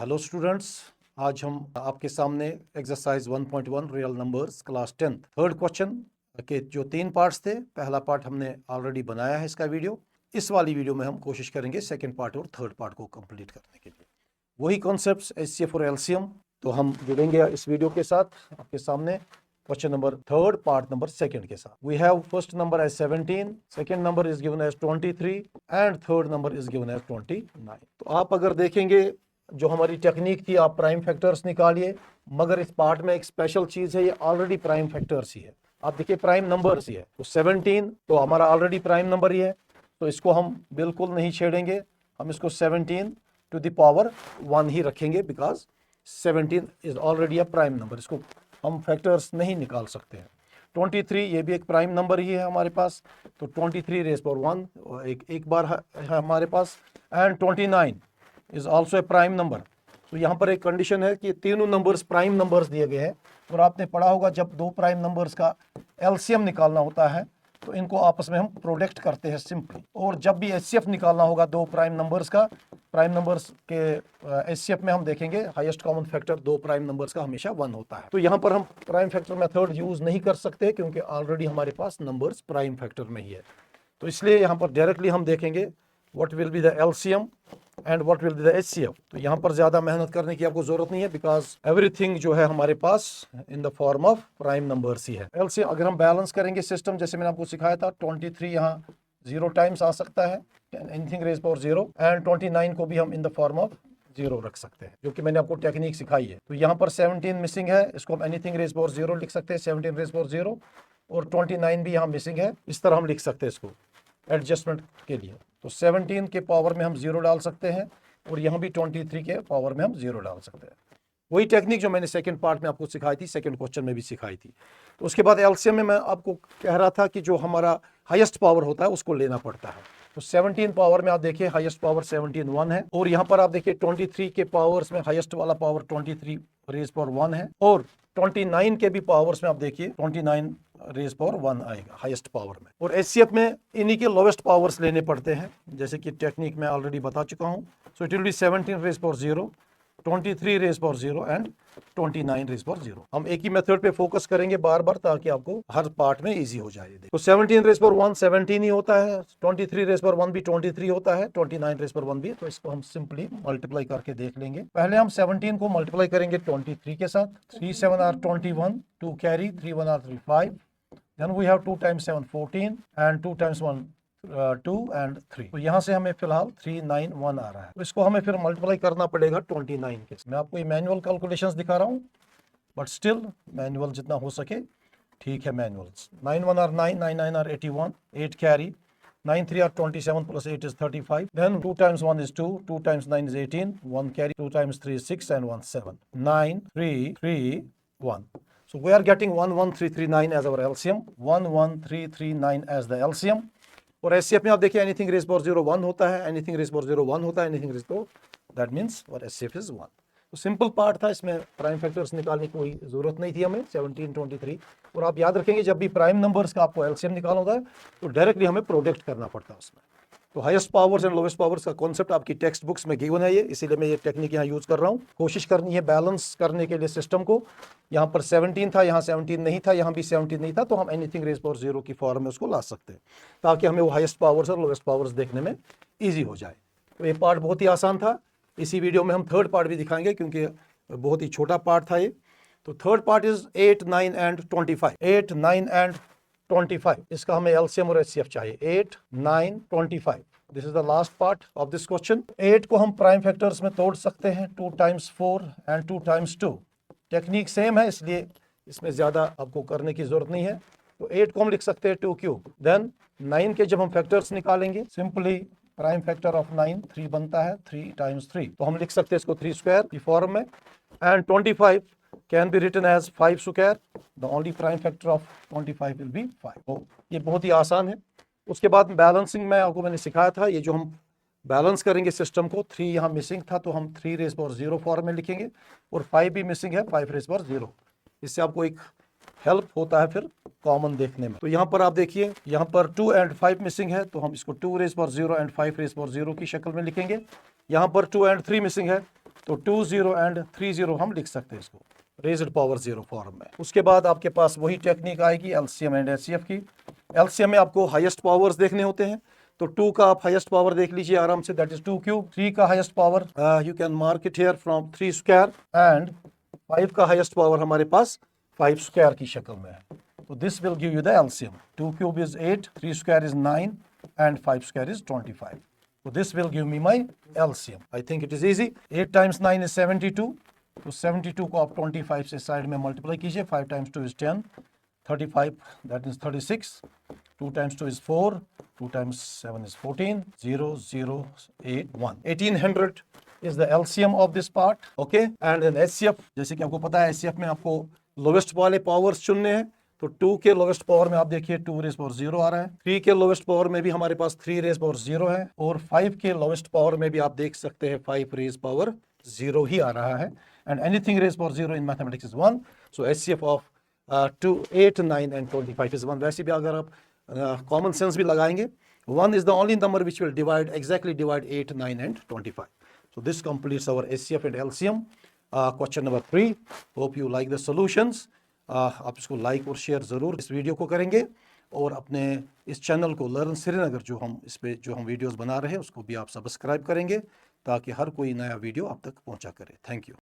Hello students, आज हम आपके सामने exercise 1.1 real numbers class 10 third question के जो 3 पार्ट्स थे। पहला पार्ट हमने ऑलरेडी बनाया है इसका वीडियो। इस वाली वीडियो में हम कोशिश करेंगे सेकंड पार्ट और थर्ड पार्ट को कंप्लीट करने के लिए। वही कॉन्सेप्ट्स एचसीएफ और एलसीएम, तो हम जुड़ेंगे इस वीडियो के साथ आपके सामने question number third part number second के साथ। We have first number as 17, second number is given as 23 and third number is given as 29। तो आप अगर देखेंगे जो हमारी टेक्निक थी, आप प्राइम फैक्टर्स निकालिए, मगर इस पार्ट में एक स्पेशल चीज है, ये ऑलरेडी प्राइम फैक्टर्स ही है। आप देखिए प्राइम नंबर्स ही है, तो 17 तो हमारा ऑलरेडी प्राइम नंबर ही है, तो इसको हम बिल्कुल नहीं छेड़ेंगे। हम इसको 17 टू द पावर 1 ही रखेंगे, because 17 is already a prime number, इसको हम फैक्टर्स नहीं निकाल सकते हैं। 23 ये भी एक प्राइम नंबर ही है हमारे पास, तो 23 रेज़ पावर 1 एक बार है हमारे पास। And 29 is also a prime number. तो यहाँ पर एक कंडीशन है कि तीनों नंबर्स प्राइम नंबर्स दिए गए हैं, और आपने पढ़ा होगा जब दो प्राइम नंबर्स का एलसीएम निकालना होता है तो इनको आपस में हम प्रोडक्ट करते हैं सिंपली। और जब भी एचसीएफ निकालना होगा दो प्राइम नंबर्स का, प्राइम नंबर्स के एचसीएफ में हम देखेंगे हाईएस्ट कॉमन फैक्टर दो प्राइम नंबर्स का हमेशा 1 होता है। तो यहाँ पर हम प्राइम फैक्टर मेथड यूज नहीं कर सकते, क्योंकि ऑलरेडी हमारे पास नंबर्स प्राइम फैक्टर में ही है। तो इसलिए यहाँ पर डायरेक्टली हम देखेंगे what will be the LCM and what will be the HCF. तो यहाँ पर ज्यादा मेहनत करने की आपको जरूरत नहीं है, बिकॉज एवरीथिंग जो है हमारे पास in the form of prime numbers ही है। एलसीएम अगर हम बैलेंस करेंगे सिस्टम, जैसे मैंने आपको सिखाया था, 23 यहाँ 0 टाइम्स आ सकता है, एनीथिंग रेज पावर 0, एंड 29 को भी हम इन द फॉर्म ऑफ 0 रख सकते हैं, जो कि मैंने आपको टेक्निक सिखाई है। तो यहाँ पर 17 मिसिंग है, इसको हम एनीथिंग रेज पावर 0 लिख सकते हैं, 17 रेज पावर 0, और 29 भी यहाँ मिसिंग है, इस तरह हम लिख सकते हैं इसको एडजस्टमेंट के लिए। तो 17 के पावर में हम 0 डाल सकते हैं, और यहाँ भी 23 के पावर में हम 0 डाल सकते हैं। वही टेक्निक जो मैंने सेकंड पार्ट में आपको सिखाई थी, सेकंड क्वेश्चन में भी सिखाई थी। तो उसके बाद एलसीएम में मैं आपको कह रहा था कि जो हमारा हाईएस्ट पावर होता है उसको लेना पड़ता है। तो 17 पावर में आप देखिए हाईएस्ट पावर 17 1 है, और यहाँ पर आप देखिए 23 के पावर्स में हाईएस्ट वाला पावर 23 रेज पावर 1 है, और 29 के भी पावर्स में आप देखिए 29 रेज पावर 1 आएगा हाईएस्ट पावर में। और एचसीएफ में इन्हीं के लोवेस्ट पावर्स लेने पड़ते हैं, जैसे कि टेक्निक में ऑलरेडी बता चुका हूँ। So it will be 17 raise power 0, 23 raise power 0 and 29 raise power 0। हम एक ही मेथड पे फोकस करेंगे बार बार, ताकि आपको हर पार्ट में इजी हो जाए। तो 17 रेज पावर 1 17 ही होता है, 23 रेज पावर 1 भी 23 होता है, 29 रेज पावर 1 भी। तो इसको हम सिंपली मल्टीप्लाई करके देख लेंगे। पहले हम 17 को मल्टीप्लाई करेंगे 23 के साथ। 3 7 are 21, 2 carry, 3 1 are 3 5, then we have 2 times 7 14 and 2 times 1 2 and 3। तो यहाँ से हमें फिलहाल 3 9 1 आ रहा है, तो इसको हमें फिर मल्टीप्लाई करना पड़ेगा 29 के। मैं आपको ये मैनुअल कैलकुलेशंस दिखा रहा हूँ, बट स्टिल मैनुअल जितना हो सके ठीक है। Manuals 9 1 are 9, 9 9 are 81, 8 carry, 9 3 are 27 plus 8 is 35. Then 2 times 1 is 2, 2 times 9 is 18, 1 carry, 2 times 3 is 6 and 1 7. 9 3 3 1. So we are getting 11339 as our LCM, 11339 as the LCM. और HCF में आप देखिए एनीथिंग रेज पावर 0 1 होता है, एनीथिंग रेज पावर 0 1 होता है, anything raise power, that means और HCF is 1। तो सिंपल पार्ट था, इसमें प्राइम फैक्टर्स निकालने की कोई जरूरत नहीं थी हमें। 17 23, और आप याद रखेंगे जब भी प्राइम नंबर्स का आपको एलसीएम निकालना होता है तो डायरेक्टली हमें प्रोडक्ट करना पड़ता है उसमें। तो highest powers and lowest powers का कॉन्सेप्ट आपकी टेक्स्ट बुक्स में गिवन है ये, इसीलिए मैं ये टेक्निक यहाँ यूज कर रहा हूँ। कोशिश करनी है बैलेंस करने के लिए सिस्टम को। यहाँ पर 17 था, यहाँ 17 नहीं था, यहाँ भी 17 नहीं था, तो हम एनीथिंग रेज पावर 0 की फॉर्म में उसको ला सकते हैं, ताकि हमें वो हाईएस्ट पावर्स और लोवेस्ट पावर्स देखने में ईजी हो जाए। तो ये पार्ट बहुत ही आसान था। इसी वीडियो में हम थर्ड पार्ट भी दिखाएंगे, क्योंकि बहुत ही छोटा पार्ट था ये। तो third part is 8 9 and 25। 8 9 and 25, इसका हमें एलसीएम और एचसीएफ चाहिए। 8 9 25, this is the last part of this question. 8 को हम प्राइम फैक्टर्स में तोड़ सकते हैं, 2 times 4 and 2 times 2। Technique same है, इसलिए इसमें ज्यादा आपको करने की जरूरत नहीं है। तो 8 को हम लिख सकते हैं 2 क्यूब। देन 9 के जब हम फैक्टर्स निकालेंगे, सिंपली प्राइम फैक्टर ऑफ 9 3 बनता है, 3 times 3, तो हम लिख सकते हैं इसको 3 स्क्वायर की फॉर्म में। And 25 can be written as 5 square, the only prime factor of 25 will be 5। तो ये बहुत ही आसान है। उसके बाद बैलेंसिंग में आपको मैंने सिखाया था, ये जो हम बैलेंस करेंगे सिस्टम को, 3 यहाँ मिसिंग था तो हम 3 रेज पावर 0 फॉर्म में लिखेंगे, और 5 भी मिसिंग है, 5 रेज पावर 0। इससे आपको एक हेल्प होता है फिर कॉमन देखने में। तो यहाँ पर आप देखिए, यहाँ पर 2 एंड 5 मिसिंग है, तो हम इसको 2 raise power 0 and 5 raise power 0 की शक्ल में लिखेंगे। यहाँ पर 2 एंड 3 मिसिंग है, तो 20 एंड 30 हम लिख सकते हैं इसको रेज्ड पावर 0 फॉर्म में। उसके बाद आपके पास वही टेक्निक आएगी एलसीएम एंड एचसीएफ की। एलसीएम में आपको हाईएस्ट पावर्स देखने होते हैं, तो 2 का आप हाईएस्ट पावर देख लीजिए आराम से, दैट इज 2 क्यूब। 3 का highest power you can mark it here from 3 square, and 5 का हाईएस्ट पावर हमारे पास 5 स्क्वायर की शक्ल में है। तो this will give you the LCM. 2 cube is 8, 3 square is 9 and 5 square is 25। So this will give me my LCM. I think it is easy. 8 times 9 is 72. तो 72 को आप 25 से साइड में मल्टीप्लाई कीजिए। 5 times 2 is 10, 35 that is 36, 2 times 2 is 4, 2 times 7 is 14, 0, 0, 8, 1. 1800 is the LCM of this part. Okay, and then HCF, जैसे कि आपको पता है HCF में आपको लोवेस्ट वाले पावर्स चुनने हैं। तो 2 के लोवेस्ट पावर में आप देखिए 2 रेज़ पावर 0 आ रहा है, 3 के लोवेस्ट पावर में भी हमारे पास 3 रेज़ पावर 0 है, और 5 के लोवेस्ट पावर में भी आप देख सकते हैं 5 रेज़ पावर 0 ही आ रहा है। And anything rays power 0 in mathematics is 1। So HCF of 2, 8, 9 and 25 is 1। वैसे भी अगर आप कॉमन सेंस भी लगाएंगे, 1 is the only number which will divide exactly divide 8, 9 and 25। So this completes our HCF and LCM. Question number 3. Hope you like the solutions. आप इसको like और share ज़रूर इस वीडियो को करेंगे, और अपने इस चैनल को लर्न श्रीनगर जो हम इस पे जो हम वीडियोस बना रहे हैं उसको भी आप सब्सक्राइब करेंगे, ताकि हर कोई नया वीडियो आप तक पहुंचा करे। Thank you.